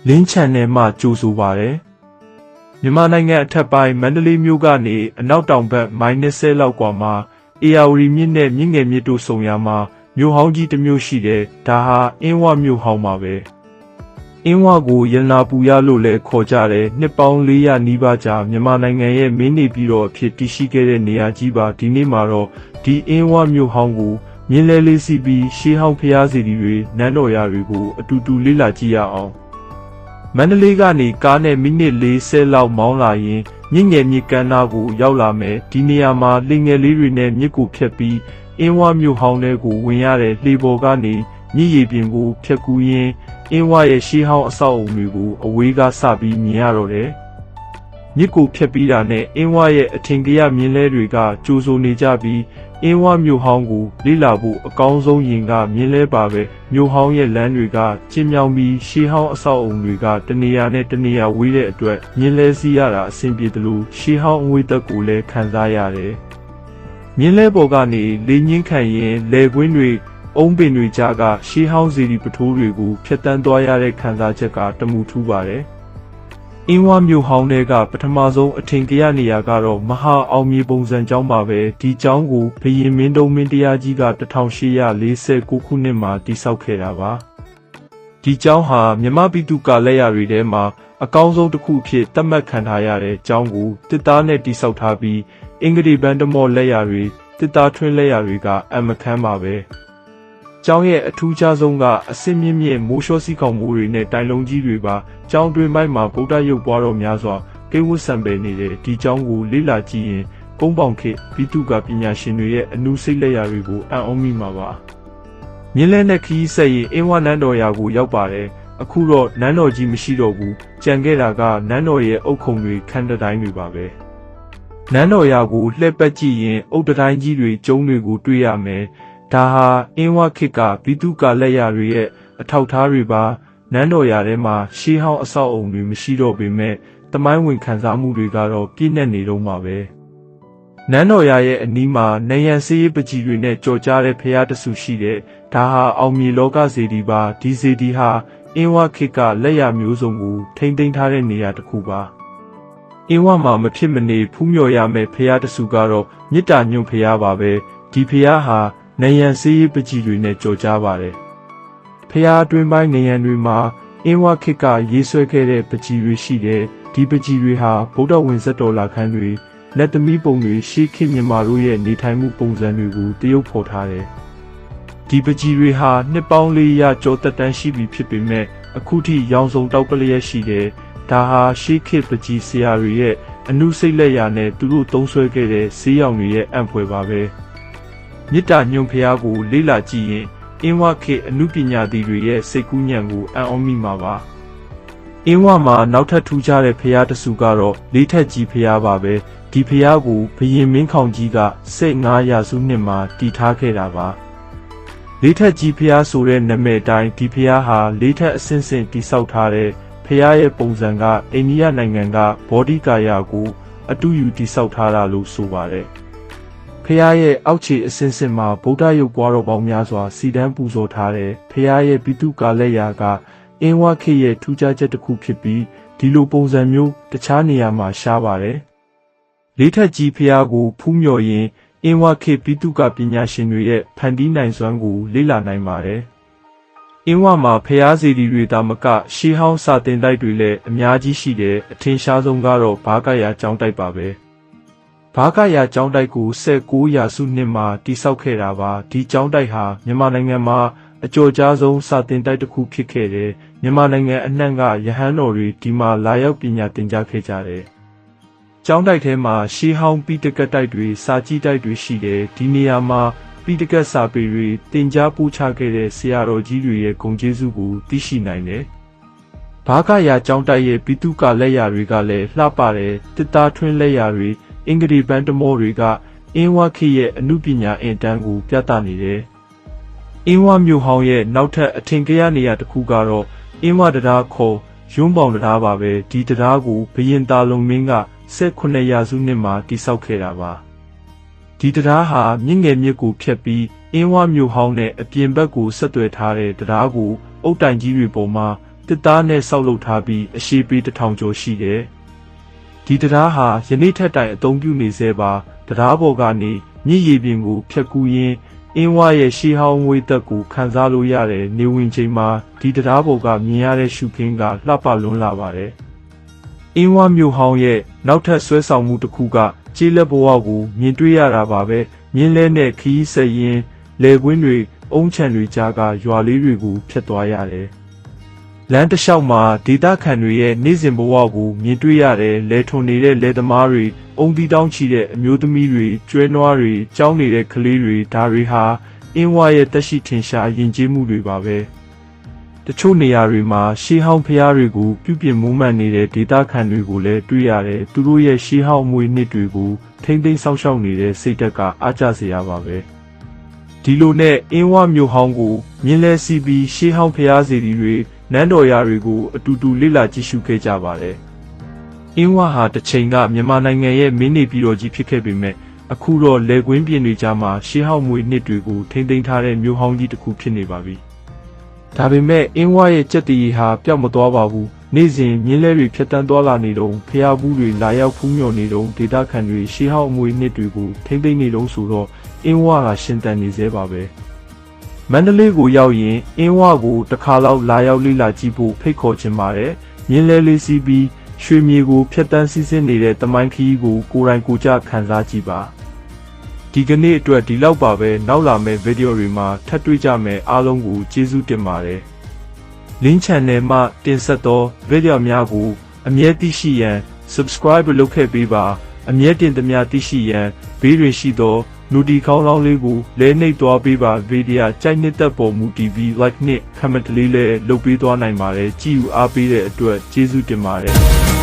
လင်းချန်နယ်မှကြိုဆိုပါတယ်မြန်မာနိုင်ငံအထက်ပိုင်းမန္တလေးမြို့ကနေအနောက်တောင်ဘက်မိုင်20လောက်ကွာမှာအေယာဝတီမြစ်နဲ့မြစ်ငယ်မြစ်တို့ဆုံရာမှာမြို့ဟောင်းကြီးတစ်မြို့ရှိတယ်ဒါဟာအင်းဝမြို့ဟောင်းပါပဲအင်းဝကိုရတနာပူရလို့လည်းခေါ်ကြတယ်နှစ်ပေါင်း400နီးပါးကြာမြန်မာနိုင်ငံရဲ့မင်းနေပြည်တော်အဖြစ်တည်ရှိခဲ့တဲ့နေရာကြီးပါဒီနေ့မှာတော့ဒီအင်းဝမြို့ဟောင်းကိုမြင်းလဲလေးစီးပြီးရှေးဟောင်းဖျားစီတွေနန်းတော်ရာတွေကိုအတူတူလေ့လာကြည့်ရအောင်မန္တလေးကနေကားနဲ့မိနစ်40လောက်မောင်းလာရင်မြင့်ငယ်မြစ်ကမ်းနားကိုရောက်လာမယ်ဒီနေရာမှာလှေငယ်လေးတွေနဲ့မြစ်ကိုဖြတ်ပြီးအင်းဝမြို့ဟောင်းတွေကိုဝင်ရတဲ့လှေပေါ်ကနေမြစ်ရေပြင်ကိုဖြတ်ကူးရင်းအင်းဝရဲ့ရှေးဟောင်းအဆောက်အအုံတွေကိုအဝေးကစပြီးမြင်ရတော့တယ်မြစ်ကိုဖြတ်ပြီးတာနဲ့အင်းဝရဲ့အထင်ကရမြင်းလဲတွေကကြိုဆိုနေကြပြီးအင်းဝမြို့ဟောင်းကိုလေ့လာဖို့အကောင်းဆုံးရင်ကမြင်းလဲပါပဲမြို့ဟောင်းရဲ့လမ်းတွေကကျဉ်းမြောင်းပြီးရှေးဟောင်းအဆောက်အုံတွေကတနေရာနဲ့တနေရာဝေးတဲ့အတွက်မြင်းလဲစီးရတာအဆင်ပြေတယ်လို့ရှေးဟောင်းအဝေးသက်ကိုလည်းခံစားရတယ်မြင်းလဲပေါ်ကနေလေညင်းခံရင်လေကွင်းတွေအုံးပင်တွေကြားကရှေးဟောင်းစီဒီပထိုးတွေကိုဖျက်ဆီးသွားရတဲ့ခံစားချက်ကတမူထူးပါတယ်အင်းဝမြို့ဟောင်းတွေကပထမဆုံးအထင်ကရနေရာကတော့မဟာအောင်မြေပုံစံကျောင်းပါပဲဒီကျောင်းကိုဘုရင်မင်းတုံးမင်းတရားကြီးက1849ခုနှစ်မှာတည်ဆောက်ခဲ့တာပါဒီကျောင်းဟာမြမပိတုကလက်ရာတွေထဲမှာအကောင်းဆုံးတစ်ခုအဖြစ်သတ်မှတ်ခံထားရတဲ့ကျောင်းကိုတစ်သားနဲ့တည်ဆောက်ထားပြီးအင်္ဂလိပ်ဘန်တမော့လက်ရာတွေတစ်သားထွင်းလက်ရာတွေကအမခမ်းပါပဲကျောင်းရဲ့အထူးခြားဆုံးကအစင်းမြင့်မြင့်မိုးလျှောစီးခေါင်မိုးတွေနဲ့တိုင်လုံးကြီးတွေပါကျောင်းတွင်ပိုင်းမှာဗုဒ္ဓရုပ်ပွားတော်များစွာကိဝတ်ဆံပယ်နေတဲ့ဒီကျောင်းကိုလေ့လာကြည့်ရင်ကုန်းပေါင်ခေတ်ပိတုကပညာရှင်တွေရဲ့အနုစိတ်လက်ရာတွေကိုအံ့ဩမိမှာပါမြင်းလဲနဲ့ခီးဆက်ရင်အင်းဝနန်းတော်ရာကိုရောက်ပါတယ်အခုတော့နန်းတော်ကြီးမရှိတော့ဘူးကြံခဲ့တာကနန်းတော်ရဲ့အုတ်ခုံတွေခန်းတိုင်းတွေပါပဲနန်းတော်ရာကိုလှည့်ပတ်ကြည့်ရင်အုတ်တိုင်းကြီးတွေကျုံးတွေကိုတွေ့ရမယ်ဒါဟာအင်းဝခေတ်ကပိတုကလက်ရာတွေရဲ့အထောက်ထားတွေပါနန်းတော်ရာထဲမှာရှေးဟောင်းအဆောက်အုံတွေမရှိတော့ပေမဲ့တမိုင်းဝင်ခံစားမှုတွေကတော့ပြည့်နှက်နေတော့မှာပဲနန်းတော်ရာရဲ့အနီးမှာနေရန်စေးပကြီးတွေနဲ့ကြော်ကြားတဲ့ဖျားတဆူရှိတဲ့ဒါဟာအောင်မြေလောကစေတီပါဒီစေတီဟာအင်းဝခေတ်ကလက်ရာမျိုးစုံကိုထိမ့်သိမ်းထားတဲ့နေရာတစ်ခုပါအင်းဝမှာမဖြစ်မနေဖူးမြော်ရမယ့်ဖျားတဆူကတော့မြစ်တာညွန့်ဖျားပါပဲဒီဖျားဟာနေရန်စေးပကြီးတွေနဲ့ကြော်ကြားပါတယ်ဖျားအတွင်းပိုင်းနေရန်တွေမှာအင်းဝခေတ်ကရေးဆွဲခဲ့တဲ့ပကြီးတွေရှိတယ်ဒီပကြီးတွေဟာဗုဒ္ဓဝင်ဆက်တော်လာခန်းတွေလက်သမီးပုံတွေရှေးခေတ်မြန်မာတို့ရဲ့နေထိုင်မှုပုံစံတွေကိုတရုပ်ဖော်ထားတယ်ဒီပကြီးတွေဟာနှစ်ပေါင်း400ကျော်သက်တမ်းရှိပြီဖြစ်ပေမဲ့အခုထိရောင်စုံတောက်ကလေးရရှိတယ်ဒါဟာရှေးခေတ်ပကြီးဆရာတွေရဲ့အနုစိတ်လက်ရာနဲ့သူတို့သုံးဆွဲခဲ့တဲ့ဈေးရောင်တွေရဲ့အံ့ဖွယ်ပါပဲမြစ်တာညွန့်ဖျားကိုလေ့လာကြည့်ရင်အင်းဝခေတ်အနုပညာသည်တွေရဲ့စိတ်ကူးညံကိုအံ့ဩမိမှာပါအင်းဝမှာနောက်ထပ်ထူးခြားတဲ့ဖျားတဆူကတော့လေးထက်ကြီးဖျားပါပဲဒီဖျားကိုဘုရင်မင်းခေါင်ကြီးက15ရာစုနှစ်မှာတည်ထားခဲ့တာပါလေးထက်ကြီးဖျားဆိုတဲ့နာမည်တိုင်းဒီဖျားဟာလေးထက်အဆင့်ဆင့်တည်ဆောက်ထားတဲ့ဖျားရဲ့ပုံစံကအိန္ဒိယနိုင်ငံကဘောဓိကာယကိုအတူယူတည်ဆောက်ထားတာလို့ဆိုပါတယ်ဖျားရဲ့အောက်ခြေအဆင့်ဆင့်မှာဗုဒ္ဓရုပ်ပွားတော်ပေါင်းများစွာစီတန်းပူဇော်ထားတဲ့ဖျားရဲ့ပိတုကာလက်ရာကအင်းဝခေတ်ရဲ့ထူးခြားချက်တစ်ခုဖြစ်ပြီးဒီလိုပုံစံမျိုးတခြားနေရာမှာရှားပါတယ်လေးထက်ကြီးဖျားကိုဖူးမြော်ရင်အင်းဝခေတ်ပိတုကပညာရှင်တွေရဲ့ဖန်တီးနိုင်စွမ်းကိုလေ့လာနိုင်ပါတယ်အင်းဝမှာဖျားစီဒီတွေတာမကရှေးဟောင်းစာသင်တိုက်တွေလည်းအများကြီးရှိတယ်အထင်ရှားဆုံးကတော့ဘာကရာကျောင်းတိုက်ပါပဲဘာကရာကျောင်းတိုက်ကို19ရာစုနှစ်မှာတည်ဆောက်ခဲ့တာပါဒီကျောင်းတိုက်ဟာမြန်မာနိုင်ငံမှာအကျော်ကြားဆုံးစာသင်တိုက်တစ်ခုဖြစ်ခဲ့တယ်မြန်မာနိုင်ငံအနှံ့ကရဟန်းတော်တွေဒီမှာလာရောက်ပညာသင်ကြားခဲ့ကြတယ်ကျောင်းတိုက်ထဲမှာရှေးဟောင်းပိဋကတ်တိုက်တွေစာကြည့်တိုက်တွေရှိတယ်ဒီနေရာမှာပိဋကတ်စာပေတွေသင်ကြားပို့ချခဲ့တဲ့ဆရာတော်ကြီးတွေရဲ့ဂုဏ်ကျေးဇူးကိုသိရှိနိုင်တယ်ဘာကရာကျောင်းတိုက်ရဲ့ပိတုကလက်ရာတွေကလည်းလှပတယ်တစ်သားထွင်းလက်ရာတွေအင်္ဂလိပ်ဘန်တမော့တွေကအင်းဝခေတ်ရဲ့အမှုပညာအင်တန်းကိုပြသနေတယ်။အင်းဝမြို့ဟောင်းရဲ့နောက်ထပ်အထင်ကရနေရာတစ်ခုကတော့အင်းဝတရားခေါ်ရွန်းပေါင်တရားပါပဲဒီတရားကိုဘုရင်တာလုံမင်းက18ရာစုနှစ်မှာတည်ဆောက်ခဲ့တာပါ။ဒီတရားဟာမြင့်ငယ်မြစ်ကိုဖြတ်ပြီးအင်းဝမြို့ဟောင်းနဲ့အပြင်ဘက်ကိုဆက်သွယ်ထားတဲ့တရားကိုအုတ်တိုင်ကြီးတွေပေါ်မှာ တစ်သားနဲ့ဆောက်လုပ်ထားပြီးအရှိပေ1000ကျော်ရှိတယ်။ဒီတရားဟာယနေ့ထက်တိုင်အသုံးပြုနေဆဲပါတရားပေါ်ကနေမြစ်ရည်ပြင်ကိုဖြတ်ကူးရင်းအင်းဝရဲ့ရှေးဟောင်းငွေသက်ကိုခံစားလို့ရတယ်နေဝင်ချိန်မှာဒီတရားပေါ်ကမြင်ရတဲ့ရှုခင်းကလှပလွန်းလာပါတယ်။အင်းဝမြို့ဟောင်းရဲ့နောက်ထပ်ဆွဲဆောင်မှုတစ်ခုကကျေးလက်ဘဝကိုမြင်တွေ့ရတာပါပဲမြင်းလဲနဲ့ခီးဆက်ရင်လေကွင်းတွေအုံးချံတွေကြားကရွာလေးတွေကိုဖျက်သွားရတယ်။လမ်းတစ်လျှောက်မှာဒေသခံတွေရဲ့နေ့စဉ်ဘဝကိုမြင်တွေ့ရတယ်လဲထွန်နေတဲ့လဲသမားတွေအုံတီတောင်းချီတဲ့အမျိုးသမီးတွေကျွဲနွားတွေကြောင်းနေတဲ့ကလေးတွေဒါတွေဟာအင်းဝရဲ့တက်ရှိထင်ရှားယဉ်ကျေးမှုတွေပါပဲတချို့နေရာတွေမှာရှေးဟောင်းဖျားတွေကိုပြုပြင်မွမ်းမံနေတဲ့ဒေသခံတွေကိုလည်းတွေ့ရတယ်သူတို့ရဲ့ရှေးဟောင်းအမွေနှစ်တွေကိုထိမ့်သိမ်းဆောက်ရှောက်နေတဲ့စိတ်ဓာတ်ကအားကျစရာပါပဲဒီလိုနဲ့အင်းဝမြို့ဟောင်းကိုမြင်းလဲစီးပြီးရှေးဟောင်းဖျားစီတွေနန်းတော်ရာတွေကိုအတူတူလေ့လာကြည့်ရှုခဲ့ကြပါတယ်အင်းဝဟာတစ်ချိန်ကမြန်မာနိုင်ငံရဲ့မင်းနေပြည်တော်ကြီးဖြစ်ခဲ့ပေမဲ့အခုတော့လေကွင်းပြင်တွေကြားမှာရှေးဟောင်းမွေနှစ်တွေကိုထိမ့်သိမ်းထားတဲ့မြို့ဟောင်းကြီးတစ်ခုဖြစ်နေပါပြီဒါပေမဲ့အင်းဝရဲ့ကြက်တီဟာပျောက်မသွားပါဘူးနေ့စဉ်မြင်းလဲတွေဖြတ်တန်းသွားလာနေတော့ဖျားဘူးတွေလာရောက်ဖူးမြော်နေတော့ဒေသခံတွေရှေးဟောင်းအမွေနှစ်တွေကိုထိမ့်သိမ်းနေတော့ဆိုတော့အင်းဝကရှင်တန်နေသေးပါပဲမန္တလေးကိုရောက်ရင်အင်းဝကိုတစ်ခါလောက်လာရောက်လေ့လာကြည့်ဖို့ဖိတ်ခေါ်ချင်ပါတယ်မြင်းလဲလေးစီးပြီးရွှေမြေကိုဖြတ်တန်းစီးဆင်းနေတဲ့တမိုင်းခီးကိုကိုယ်တိုင်ကိုယ်ကျခံစားကြည့်ပါဒီကနေ့အတွက်ဒီလောက်ပါပဲနောက်လာမယ့်ဗီဒီယိုတွေမှာထပ်တွေ့ကြမယ်အားလုံးကိုကျေးဇူးတင်ပါတယ်လင်း channel မှာတင်ဆက်သောဗီဒီယိုများကိုအမြဲသိရှိရန် subscribe လုပ်ခဲ့ပေးပါအမြဲတင်သမျှသိရှိရန်ဘေးတွင်ရှိသော notification ခေါင်းလောင်းလေးကိုလဲနှိပ်သွားပေးပါဗီဒီယိုကြိုက်နှစ်သက်ပေါ်မူ TV like နဲ့ comment လေးလည်းလုပ်ပေးသွားနိုင်ပါတယ်ကြည့်ယူအားပေးတဲ့အတွက်ကျေးဇူးတင်ပါတယ်